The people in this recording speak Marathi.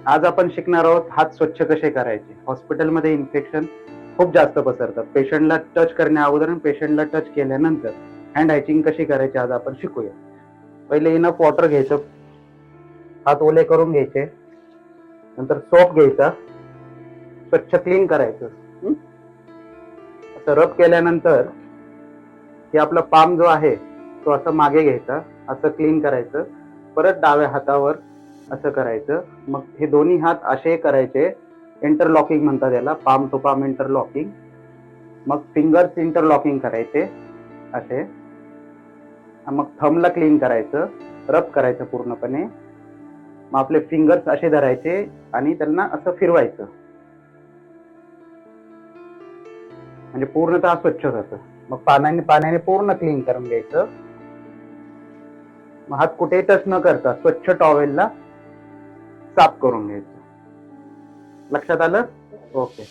आज आपण शिकणार आहोत हात स्वच्छ कसे करायचे. हॉस्पिटलमध्ये इन्फेक्शन खूप जास्त पसरतात. पेशंटला टच करण्या अगोदर आणि पेशंटला टच केल्यानंतर हँड हायजिंग कशी करायची आज आपण शिकूया. पहिले इनफ वॉटर घ्यायचं, हात ओले करून घ्यायचे, नंतर सोप घ्यायचा, स्वच्छ क्लीन करायचं. असं रब केल्यानंतर की आपला पाम जो आहे तो असं मागे घ्यायचा, असं क्लीन करायचं. परत डाव्या हातावर असं करायचं. मग हे दोन्ही हात असे करायचे, इंटरलॉकिंग म्हणतात याला, पाम टू पाम इंटरलॉकिंग. मग फिंगर्स इंटरलॉकिंग करायचे असे. मग थंबला क्लीन करायचं, रब करायचं पूर्णपणे. मग आपले फिंगर्स असे धरायचे आणि त्यांना असं फिरवायचं, म्हणजे पूर्णतः स्वच्छ होतं. मग पाण्याने पूर्ण क्लीन करून घ्यायचं. मग हात कुठेही टच न करता स्वच्छ टॉवेलला साफ करून घ्यायचं. लक्षात आलं? ओके.